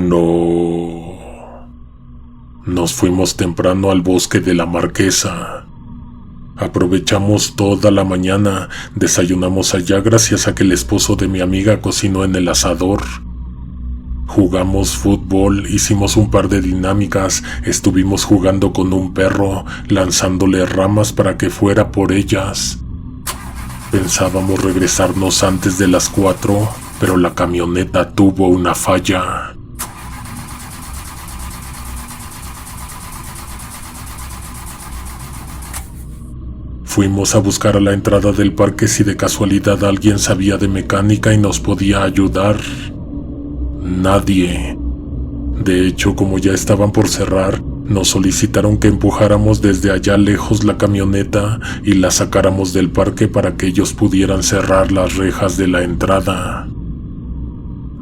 No. Nos fuimos temprano al bosque de la Marquesa. Aprovechamos toda la mañana, desayunamos allá gracias a que el esposo de mi amiga cocinó en el asador. Jugamos fútbol, hicimos un par de dinámicas, estuvimos jugando con un perro, lanzándole ramas para que fuera por ellas. Pensábamos regresarnos antes de las 4, pero la camioneta tuvo una falla. Fuimos a buscar a la entrada del parque si de casualidad alguien sabía de mecánica y nos podía ayudar. Nadie. De hecho, como ya estaban por cerrar, nos solicitaron que empujáramos desde allá lejos la camioneta y la sacáramos del parque para que ellos pudieran cerrar las rejas de la entrada.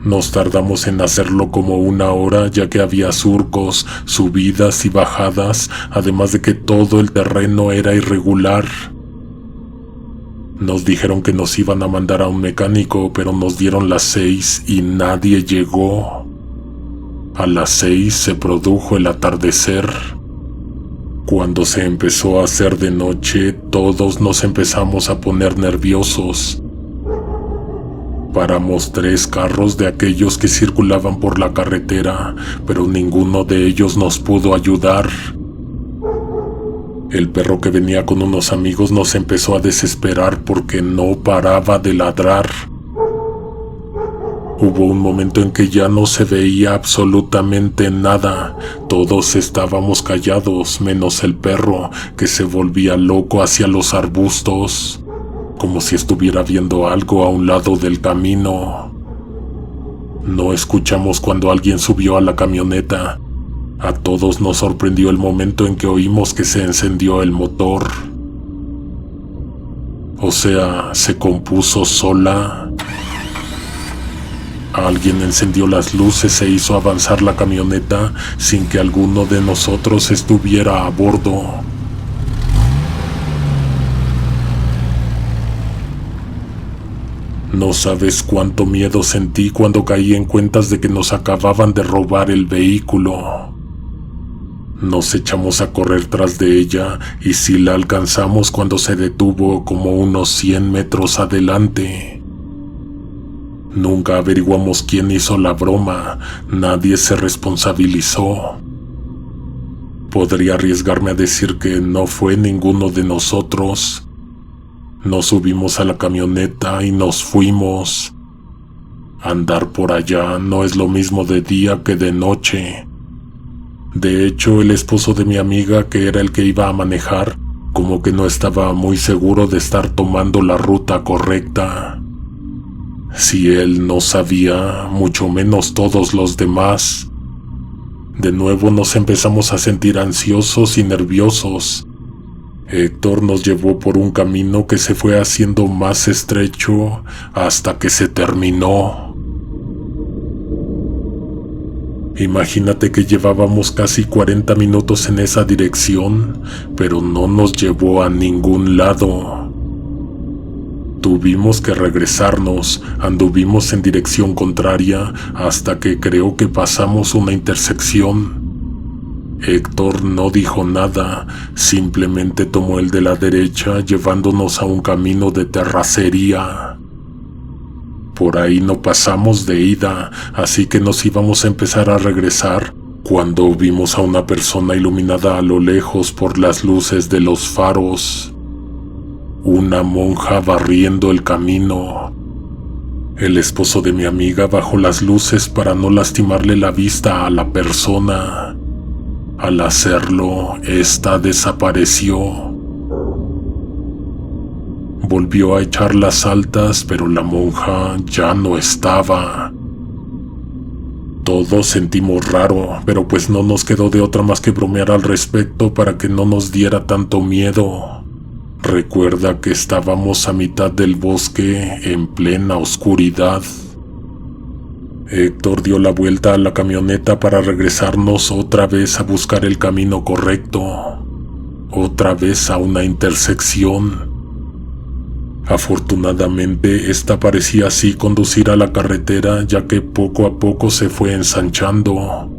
Nos tardamos en hacerlo como 1 hora, ya que había surcos, subidas y bajadas, además de que todo el terreno era irregular. Nos dijeron que nos iban a mandar a un mecánico, pero nos dieron las 6 y nadie llegó. A las 6 se produjo el atardecer. Cuando se empezó a hacer de noche, todos nos empezamos a poner nerviosos. Paramos 3 carros de aquellos que circulaban por la carretera, pero ninguno de ellos nos pudo ayudar. El perro que venía con unos amigos nos empezó a desesperar porque no paraba de ladrar. Hubo un momento en que ya no se veía absolutamente nada. Todos estábamos callados, menos el perro, que se volvía loco hacia los arbustos, como si estuviera viendo algo a un lado del camino. No escuchamos cuando alguien subió a la camioneta. A todos nos sorprendió el momento en que oímos que se encendió el motor. O sea, se compuso sola. Alguien encendió las luces e hizo avanzar la camioneta sin que alguno de nosotros estuviera a bordo. No sabes cuánto miedo sentí cuando caí en cuentas de que nos acababan de robar el vehículo. Nos echamos a correr tras de ella y sí la alcanzamos cuando se detuvo como unos 100 metros adelante. Nunca averiguamos quién hizo la broma, nadie se responsabilizó. Podría arriesgarme a decir que no fue ninguno de nosotros. Nos subimos a la camioneta y nos fuimos. Andar por allá no es lo mismo de día que de noche. De hecho, el esposo de mi amiga, que era el que iba a manejar, como que no estaba muy seguro de estar tomando la ruta correcta. Si él no sabía, mucho menos todos los demás. De nuevo nos empezamos a sentir ansiosos y nerviosos. Héctor nos llevó por un camino que se fue haciendo más estrecho hasta que se terminó. Imagínate que llevábamos casi 40 minutos en esa dirección, pero no nos llevó a ningún lado. Tuvimos que regresarnos, anduvimos en dirección contraria hasta que creo que pasamos una intersección. Héctor no dijo nada, simplemente tomó el de la derecha llevándonos a un camino de terracería. Por ahí no pasamos de ida, así que nos íbamos a empezar a regresar cuando vimos a una persona iluminada a lo lejos por las luces de los faros. Una monja barriendo el camino. El esposo de mi amiga bajó las luces para no lastimarle la vista a la persona. Al hacerlo, esta desapareció. Volvió a echar las altas, pero la monja ya no estaba. Todos sentimos raro, pero pues no nos quedó de otra más que bromear al respecto para que no nos diera tanto miedo. Recuerda que estábamos a mitad del bosque, en plena oscuridad. Héctor dio la vuelta a la camioneta para regresarnos otra vez a buscar el camino correcto. Otra vez a una intersección. Afortunadamente, esta parecía así conducir a la carretera, ya que poco a poco se fue ensanchando.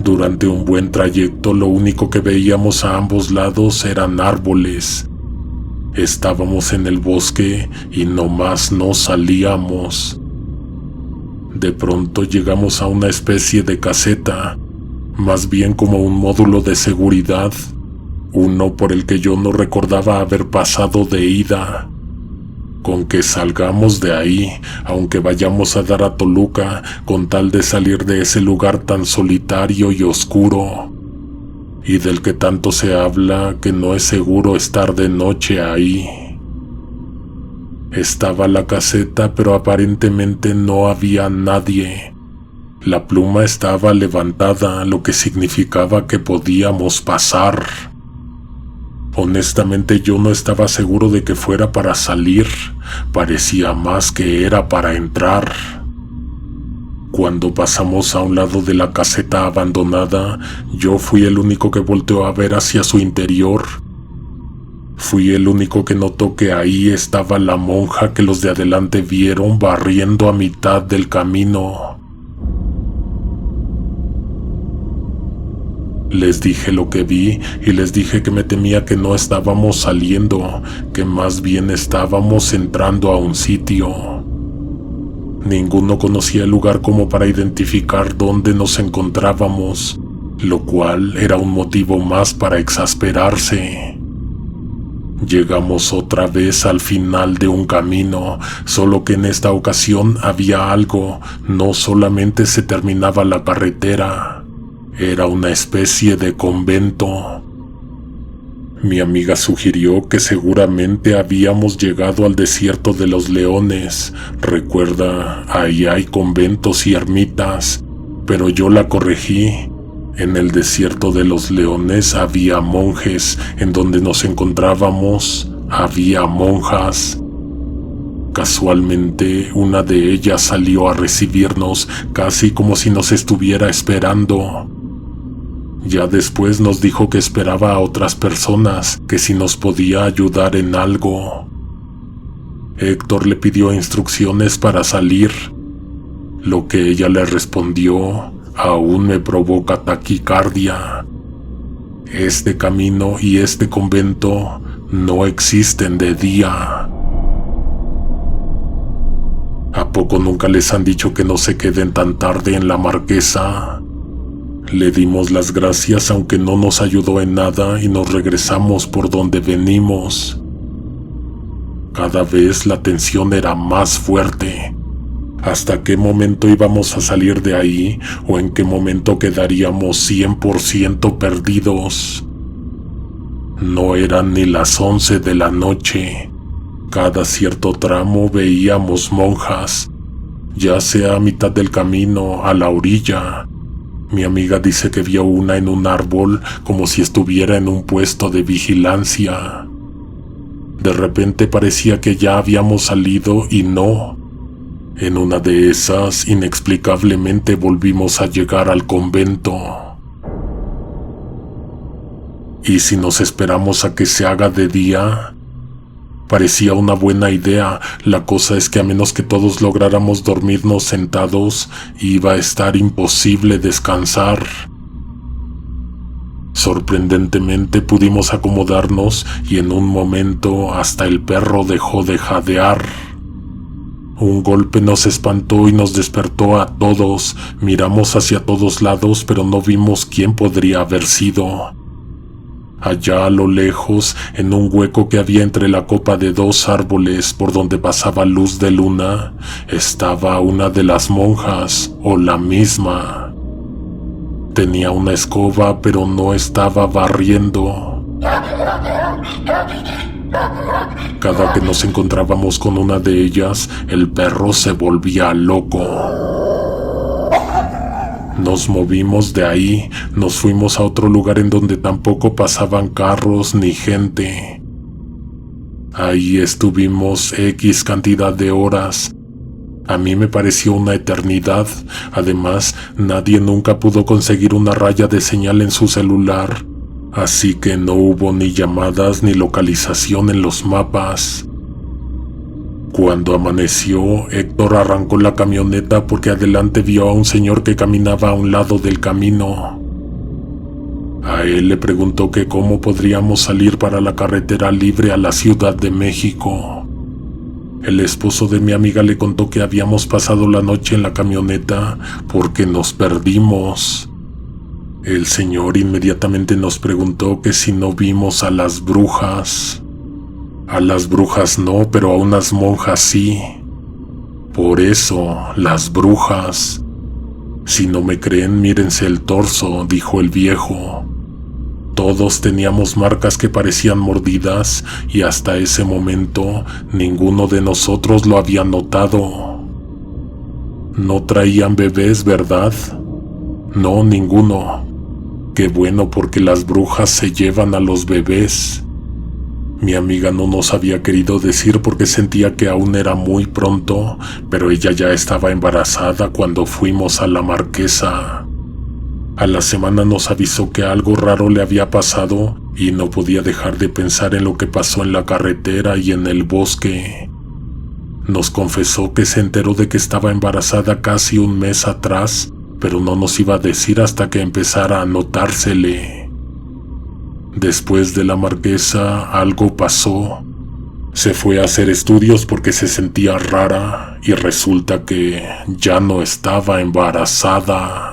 Durante un buen trayecto, lo único que veíamos a ambos lados eran árboles. Estábamos en el bosque y nomás no salíamos. De pronto llegamos a una especie de caseta, más bien como un módulo de seguridad, uno por el que yo no recordaba haber pasado de ida. Con que salgamos de ahí, aunque vayamos a dar a Toluca, con tal de salir de ese lugar tan solitario y oscuro, y del que tanto se habla que no es seguro estar de noche ahí. Estaba la caseta, pero aparentemente no había nadie. La pluma estaba levantada, lo que significaba que podíamos pasar. Honestamente, yo no estaba seguro de que fuera para salir. Parecía más que era para entrar. Cuando pasamos a un lado de la caseta abandonada, yo fui el único que volteó a ver hacia su interior. Fui el único que notó que ahí estaba la monja que los de adelante vieron barriendo a mitad del camino. Les dije lo que vi y les dije que me temía que no estábamos saliendo, que más bien estábamos entrando a un sitio. Ninguno conocía el lugar como para identificar dónde nos encontrábamos, lo cual era un motivo más para exasperarse. Llegamos otra vez al final de un camino, solo que en esta ocasión había algo, no solamente se terminaba la carretera, era una especie de convento. Mi amiga sugirió que seguramente habíamos llegado al desierto de los leones. Recuerda, ahí hay conventos y ermitas, pero yo la corregí. En el desierto de los leones había monjes, en donde nos encontrábamos había monjas. Casualmente, una de ellas salió a recibirnos, casi como si nos estuviera esperando. Ya después nos dijo que esperaba a otras personas, que si nos podía ayudar en algo. Héctor le pidió instrucciones para salir. Lo que ella le respondió aún me provoca taquicardia. Este camino y este convento no existen de día. ¿A poco nunca les han dicho que no se queden tan tarde en la Marquesa? Le dimos las gracias aunque no nos ayudó en nada y nos regresamos por donde venimos. Cada vez la tensión era más fuerte. ¿Hasta qué momento íbamos a salir de ahí o en qué momento quedaríamos 100% perdidos? No eran ni las 11 de la noche. Cada cierto tramo veíamos monjas, ya sea a mitad del camino, a la orilla. Mi amiga dice que vio una en un árbol como si estuviera en un puesto de vigilancia. De repente parecía que ya habíamos salido y no. En una de esas, inexplicablemente volvimos a llegar al convento. ¿Y si nos esperamos a que se haga de día? Parecía una buena idea. La cosa es que a menos que todos lográramos dormirnos sentados, iba a estar imposible descansar. Sorprendentemente pudimos acomodarnos y en un momento hasta el perro dejó de jadear. Un golpe nos espantó y nos despertó a todos. Miramos hacia todos lados, pero no vimos quién podría haber sido. Allá a lo lejos, en un hueco que había entre la copa de 2 árboles por donde pasaba luz de luna, estaba una de las monjas, o la misma. Tenía una escoba, pero no estaba barriendo. Cada que nos encontrábamos con una de ellas, el perro se volvía loco. Nos movimos de ahí, nos fuimos a otro lugar en donde tampoco pasaban carros ni gente. Ahí estuvimos X cantidad de horas. A mí me pareció una eternidad. Además, nadie nunca pudo conseguir una raya de señal en su celular, así que no hubo ni llamadas ni localización en los mapas. Cuando amaneció, Héctor arrancó la camioneta porque adelante vio a un señor que caminaba a un lado del camino. A él le preguntó que cómo podríamos salir para la carretera libre a la Ciudad de México. El esposo de mi amiga le contó que habíamos pasado la noche en la camioneta porque nos perdimos. El señor inmediatamente nos preguntó que si no vimos a las brujas. A las brujas no, pero a unas monjas sí. Por eso, las brujas. Si no me creen, mírense el torso, dijo el viejo. Todos teníamos marcas que parecían mordidas y hasta ese momento ninguno de nosotros lo había notado. No traían bebés, ¿verdad? No, ninguno. Qué bueno, porque las brujas se llevan a los bebés. Mi amiga no nos había querido decir porque sentía que aún era muy pronto, pero ella ya estaba embarazada cuando fuimos a la Marquesa. A la semana nos avisó que algo raro le había pasado y no podía dejar de pensar en lo que pasó en la carretera y en el bosque. Nos confesó que se enteró de que estaba embarazada casi un mes atrás, pero no nos iba a decir hasta que empezara a notársele. Después de la Marquesa, algo pasó. Se fue a hacer estudios porque se sentía rara y resulta que ya no estaba embarazada.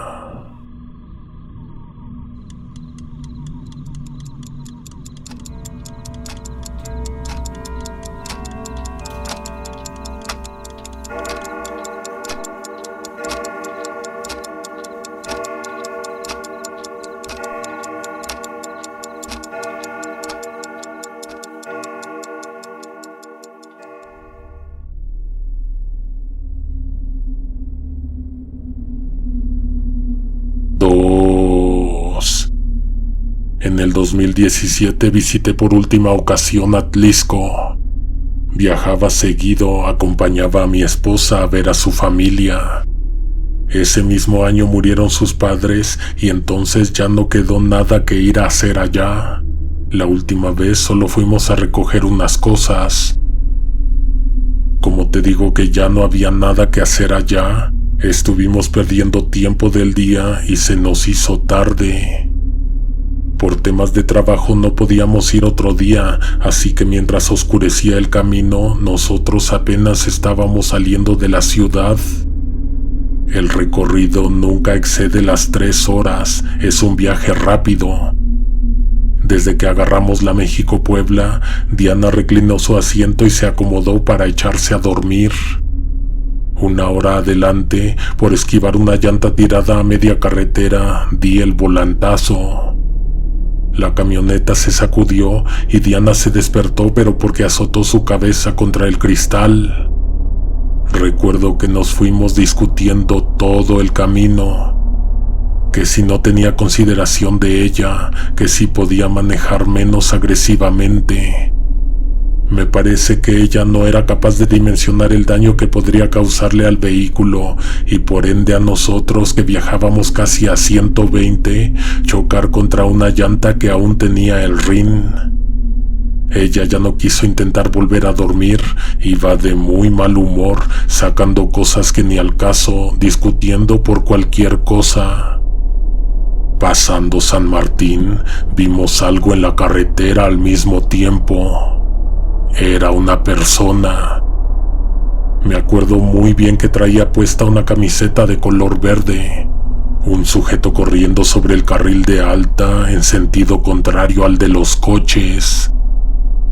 En el 2017 visité por última ocasión Atlisco. Viajaba seguido, acompañaba a mi esposa a ver a su familia. Ese mismo año murieron sus padres y entonces ya no quedó nada que ir a hacer allá. La última vez solo fuimos a recoger unas cosas. Como te digo que ya no había nada que hacer allá, estuvimos perdiendo tiempo del día y se nos hizo tarde. Por temas de trabajo no podíamos ir otro día, así que mientras oscurecía el camino, nosotros apenas estábamos saliendo de la ciudad. El recorrido nunca excede las 3 horas, es un viaje rápido. Desde que agarramos la México-Puebla, Diana reclinó su asiento y se acomodó para echarse a dormir. 1 hora adelante, por esquivar una llanta tirada a media carretera, di el volantazo. La camioneta se sacudió y Diana se despertó, pero porque azotó su cabeza contra el cristal. Recuerdo que nos fuimos discutiendo todo el camino, que si no tenía consideración de ella, que si podía manejar menos agresivamente. Me parece que ella no era capaz de dimensionar el daño que podría causarle al vehículo y por ende a nosotros, que viajábamos casi a 120, chocar contra una llanta que aún tenía el rin. Ella ya no quiso intentar volver a dormir, iba de muy mal humor, sacando cosas que ni al caso, discutiendo por cualquier cosa. Pasando San Martín, vimos algo en la carretera al mismo tiempo. Era una persona. Me acuerdo muy bien que traía puesta una camiseta de color verde. Un sujeto corriendo sobre el carril de alta en sentido contrario al de los coches.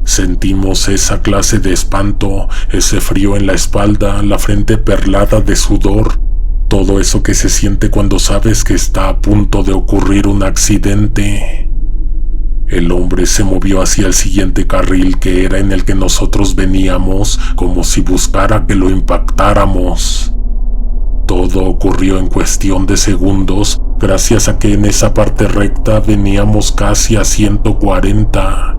Sentimos esa clase de espanto, ese frío en la espalda, la frente perlada de sudor. Todo eso que se siente cuando sabes que está a punto de ocurrir un accidente. El hombre se movió hacia el siguiente carril, que era en el que nosotros veníamos, como si buscara que lo impactáramos. Todo ocurrió en cuestión de segundos, gracias a que en esa parte recta veníamos casi a 140.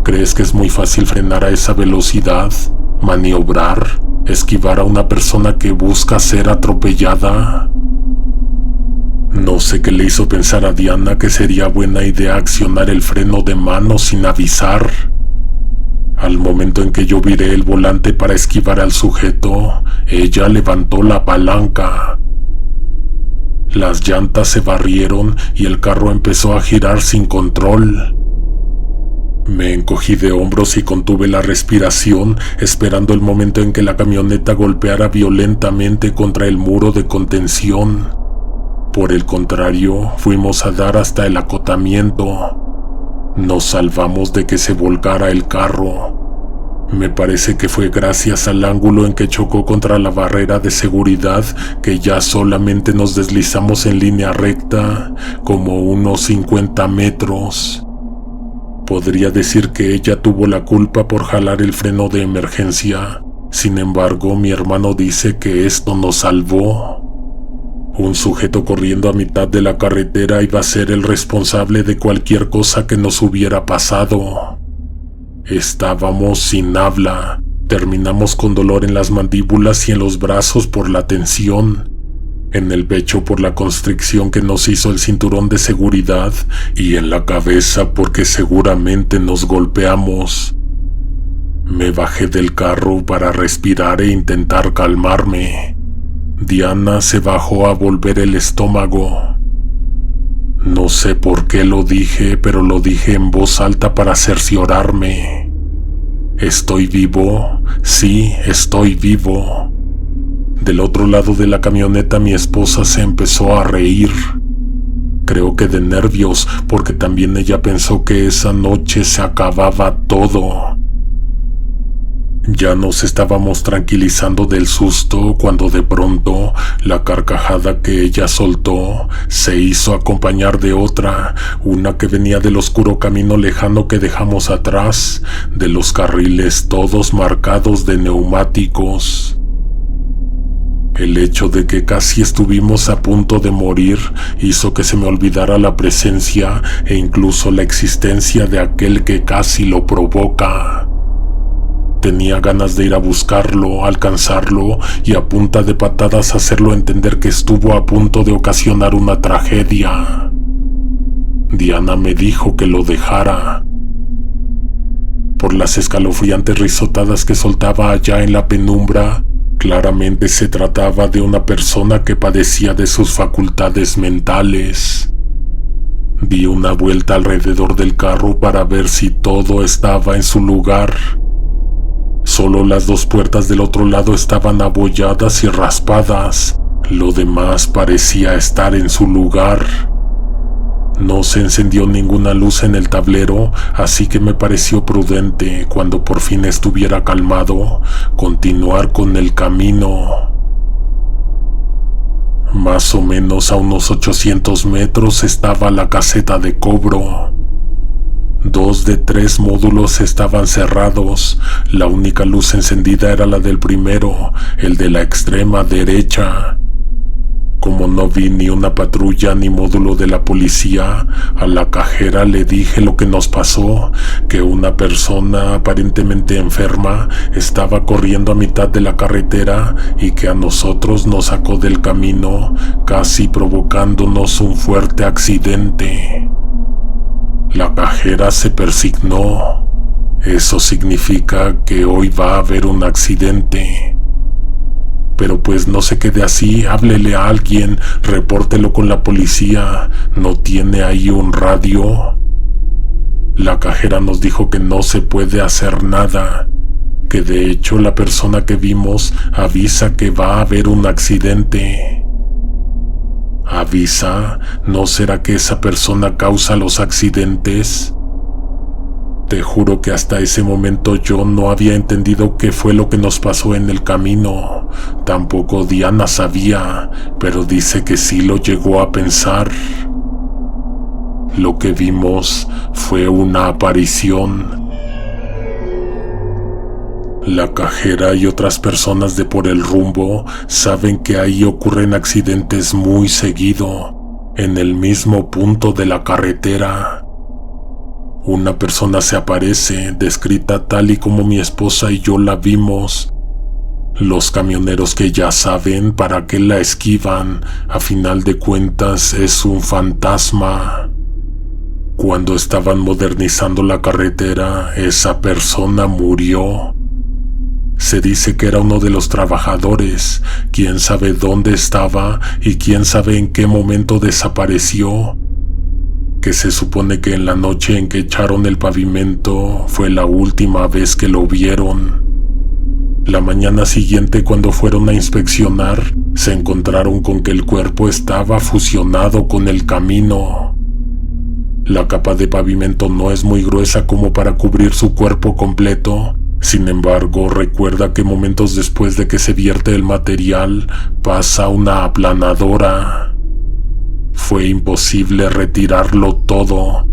¿Crees que es muy fácil frenar a esa velocidad? ¿Maniobrar? ¿Esquivar a una persona que busca ser atropellada? No sé qué le hizo pensar a Diana que sería buena idea accionar el freno de mano sin avisar. Al momento en que yo viré el volante para esquivar al sujeto, ella levantó la palanca. Las llantas se barrieron y el carro empezó a girar sin control. Me encogí de hombros y contuve la respiración, esperando el momento en que la camioneta golpeara violentamente contra el muro de contención. Por el contrario, fuimos a dar hasta el acotamiento. Nos salvamos de que se volcara el carro. Me parece que fue gracias al ángulo en que chocó contra la barrera de seguridad que ya solamente nos deslizamos en línea recta, como unos 50 metros. Podría decir que ella tuvo la culpa por jalar el freno de emergencia. Sin embargo, mi hermano dice que esto nos salvó. Un sujeto corriendo a mitad de la carretera iba a ser el responsable de cualquier cosa que nos hubiera pasado. Estábamos sin habla. Terminamos con dolor en las mandíbulas y en los brazos por la tensión, en el pecho por la constricción que nos hizo el cinturón de seguridad y en la cabeza porque seguramente nos golpeamos. Me bajé del carro para respirar e intentar calmarme. Diana se bajó a volver el estómago. No sé por qué lo dije, pero lo dije en voz alta para cerciorarme. ¿Estoy vivo? Sí, estoy vivo. Del otro lado de la camioneta mi esposa se empezó a reír. Creo que de nervios, porque también ella pensó que esa noche se acababa todo. Ya nos estábamos tranquilizando del susto cuando de pronto la carcajada que ella soltó se hizo acompañar de otra, una que venía del oscuro camino lejano que dejamos atrás, de los carriles todos marcados de neumáticos. El hecho de que casi estuvimos a punto de morir hizo que se me olvidara la presencia e incluso la existencia de aquel que casi lo provoca. Tenía ganas de ir a buscarlo, alcanzarlo y a punta de patadas hacerlo entender que estuvo a punto de ocasionar una tragedia. Diana me dijo que lo dejara. Por las escalofriantes risotadas que soltaba allá en la penumbra, claramente se trataba de una persona que padecía de sus facultades mentales. Di una vuelta alrededor del carro para ver si todo estaba en su lugar. Solo las dos puertas del otro lado estaban abolladas y raspadas. Lo demás parecía estar en su lugar. No se encendió ninguna luz en el tablero, así que me pareció prudente, cuando por fin estuviera calmado, continuar con el camino. Más o menos a unos 800 metros estaba la caseta de cobro. 2 de 3 módulos estaban cerrados. La única luz encendida era la del primero, el de la extrema derecha. Como no vi ni una patrulla ni módulo de la policía, a la cajera le dije lo que nos pasó, que una persona aparentemente enferma estaba corriendo a mitad de la carretera y que a nosotros nos sacó del camino, casi provocándonos un fuerte accidente. La cajera se persignó. Eso significa que hoy va a haber un accidente. Pero pues no se quede así, háblele a alguien, repórtelo con la policía. ¿No tiene ahí un radio? La cajera nos dijo que no se puede hacer nada, que de hecho la persona que vimos avisa que va a haber un accidente. ¿Avisa? ¿No será que esa persona causa los accidentes? Te juro que hasta ese momento yo no había entendido qué fue lo que nos pasó en el camino. Tampoco Diana sabía, pero dice que sí lo llegó a pensar. Lo que vimos fue una aparición. La cajera y otras personas de por el rumbo saben que ahí ocurren accidentes muy seguido, en el mismo punto de la carretera. Una persona se aparece, descrita tal y como mi esposa y yo la vimos. Los camioneros que ya saben para qué la esquivan, a final de cuentas es un fantasma. Cuando estaban modernizando la carretera, esa persona murió. Se dice que era uno de los trabajadores. Quién sabe dónde estaba y quién sabe en qué momento desapareció. Que se supone que en la noche en que echaron el pavimento fue la última vez que lo vieron. La mañana siguiente, cuando fueron a inspeccionar, se encontraron con que el cuerpo estaba fusionado con el camino. La capa de pavimento no es muy gruesa como para cubrir su cuerpo completo. Sin embargo, recuerda que momentos después de que se vierte el material, pasa una aplanadora. Fue imposible retirarlo todo.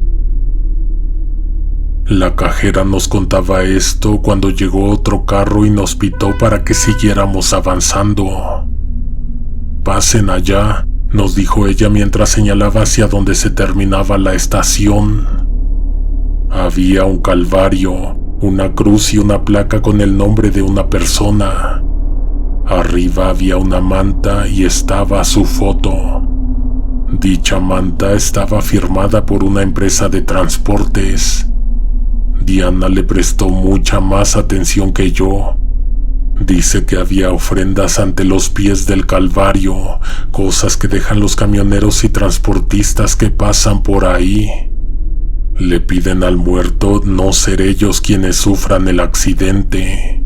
La cajera nos contaba esto cuando llegó otro carro y nos pitó para que siguiéramos avanzando. «Pasen allá», nos dijo ella mientras señalaba hacia donde se terminaba la estación. Había un calvario, una cruz y una placa con el nombre de una persona. Arriba había una manta y estaba su foto. Dicha manta estaba firmada por una empresa de transportes. Diana le prestó mucha más atención que yo. Dice que había ofrendas ante los pies del Calvario, cosas que dejan los camioneros y transportistas que pasan por ahí. Le piden al muerto no ser ellos quienes sufran el accidente.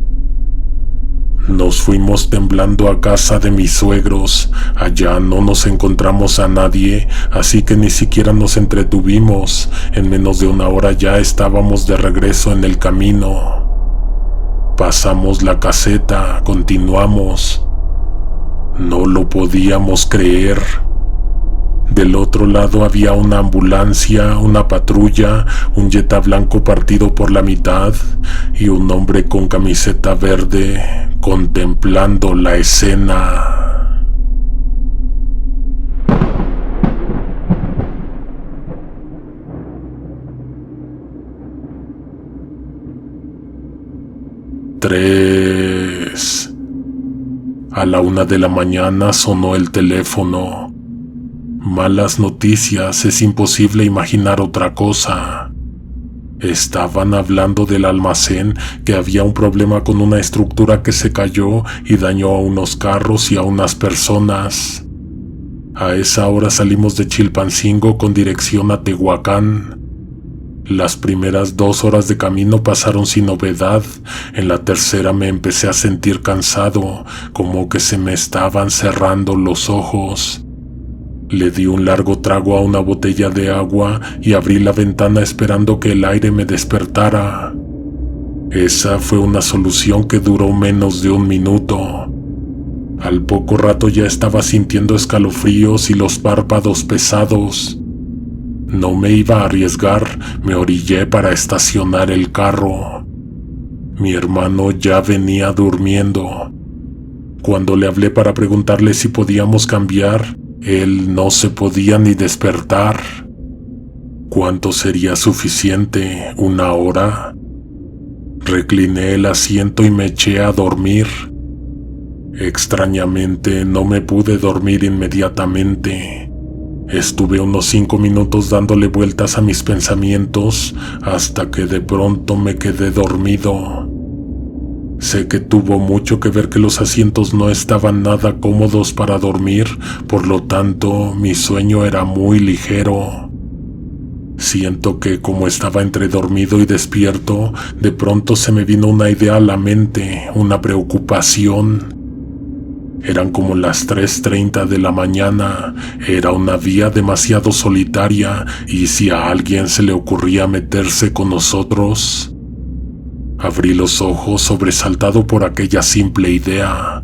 Nos fuimos temblando a casa de mis suegros. Allá no nos encontramos a nadie, así que ni siquiera nos entretuvimos. En menos de una hora ya estábamos de regreso en el camino. Pasamos la caseta, continuamos. No lo podíamos creer. Del otro lado había una ambulancia, una patrulla, un Jetta blanco partido por la mitad y un hombre con camiseta verde contemplando la escena. Tres. A la 1 de la mañana sonó el teléfono. Malas noticias, es imposible imaginar otra cosa. Estaban hablando del almacén, que había un problema con una estructura que se cayó y dañó a unos carros y a unas personas. A esa hora salimos de Chilpancingo con dirección a Tehuacán. Las primeras 2 horas de camino pasaron sin novedad. En la tercera me empecé a sentir cansado, como que se me estaban cerrando los ojos. Le di un largo trago a una botella de agua y abrí la ventana esperando que el aire me despertara. Esa fue una solución que duró menos de 1 minuto. Al poco rato ya estaba sintiendo escalofríos y los párpados pesados. No me iba a arriesgar, me orillé para estacionar el carro. Mi hermano ya venía durmiendo. Cuando le hablé para preguntarle si podíamos cambiar, él no se podía ni despertar. ¿Cuánto sería suficiente? ¿1 hora? Recliné el asiento y me eché a dormir. Extrañamente no me pude dormir inmediatamente. Estuve unos 5 minutos dándole vueltas a mis pensamientos hasta que de pronto me quedé dormido. Sé que tuvo mucho que ver que los asientos no estaban nada cómodos para dormir, por lo tanto mi sueño era muy ligero. Siento que como estaba entre dormido y despierto, de pronto se me vino una idea a la mente, una preocupación. Eran como las 3:30 de la mañana, era una vía demasiado solitaria y si a alguien se le ocurría meterse con nosotros. Abrí los ojos sobresaltado por aquella simple idea.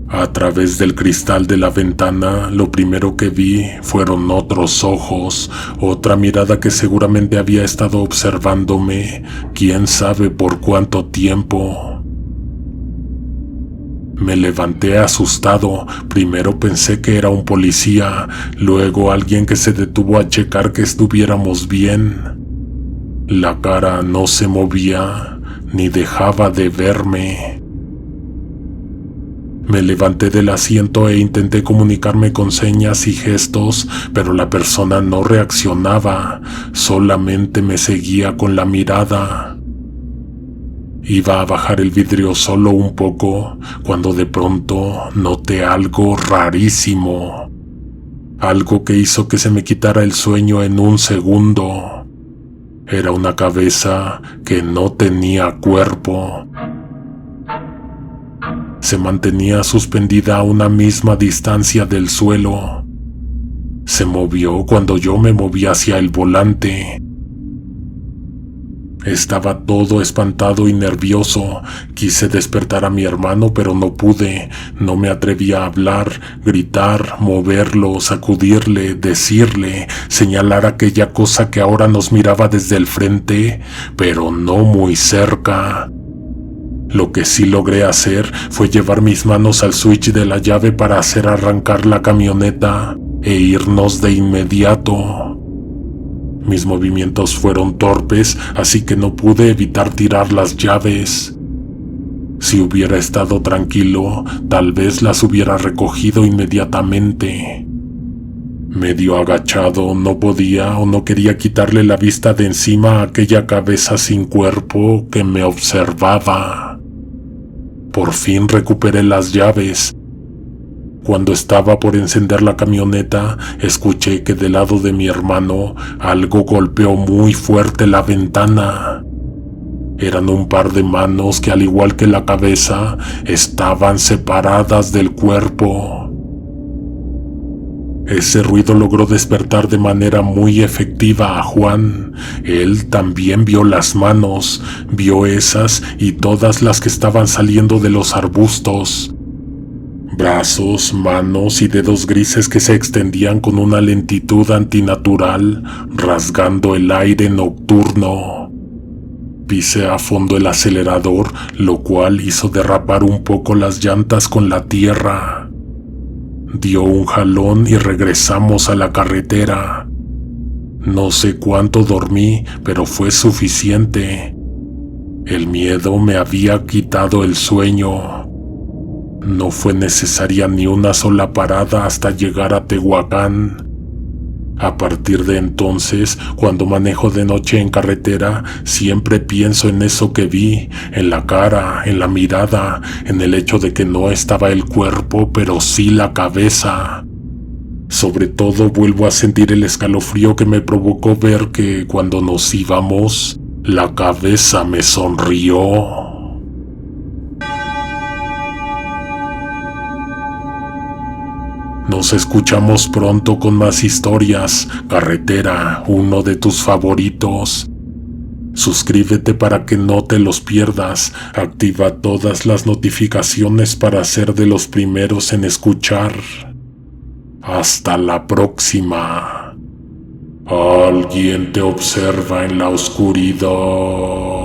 A través del cristal de la ventana, lo primero que vi fueron otros ojos, otra mirada que seguramente había estado observándome, quién sabe por cuánto tiempo. Me levanté asustado. Primero pensé que era un policía, luego alguien que se detuvo a checar que estuviéramos bien. La cara no se movía, ni dejaba de verme. Me levanté del asiento e intenté comunicarme con señas y gestos, pero la persona no reaccionaba, solamente me seguía con la mirada. Iba a bajar el vidrio solo un poco, cuando de pronto noté algo rarísimo. Algo que hizo que se me quitara el sueño en un segundo. Era una cabeza que no tenía cuerpo. Se mantenía suspendida a una misma distancia del suelo. Se movió cuando yo me moví hacia el volante. Estaba todo espantado y nervioso. Quise despertar a mi hermano, pero no pude. No me atreví a hablar, gritar, moverlo, sacudirle, decirle, señalar aquella cosa que ahora nos miraba desde el frente, pero no muy cerca. Lo que sí logré hacer fue llevar mis manos al switch de la llave para hacer arrancar la camioneta e irnos de inmediato. Mis movimientos fueron torpes, así que no pude evitar tirar las llaves. Si hubiera estado tranquilo, tal vez las hubiera recogido inmediatamente. Medio agachado, no podía o no quería quitarle la vista de encima a aquella cabeza sin cuerpo que me observaba. Por fin recuperé las llaves. Cuando estaba por encender la camioneta, escuché que del lado de mi hermano algo golpeó muy fuerte la ventana. Eran un par de manos que, al igual que la cabeza, estaban separadas del cuerpo. Ese ruido logró despertar de manera muy efectiva a Juan. Él también vio las manos, vio esas y todas las que estaban saliendo de los arbustos. Brazos, manos y dedos grises que se extendían con una lentitud antinatural, rasgando el aire nocturno. Pisé a fondo el acelerador, lo cual hizo derrapar un poco las llantas con la tierra. Dio un jalón y regresamos a la carretera. No sé cuánto dormí, pero fue suficiente. El miedo me había quitado el sueño. No fue necesaria ni una sola parada hasta llegar a Tehuacán. A partir de entonces, cuando manejo de noche en carretera, siempre pienso en eso que vi, en la cara, en la mirada, en el hecho de que no estaba el cuerpo, pero sí la cabeza. Sobre todo vuelvo a sentir el escalofrío que me provocó ver que cuando nos íbamos, la cabeza me sonrió. Nos escuchamos pronto con más historias. Carretera, uno de tus favoritos. Suscríbete para que no te los pierdas. Activa todas las notificaciones para ser de los primeros en escuchar. Hasta la próxima. Alguien te observa en la oscuridad.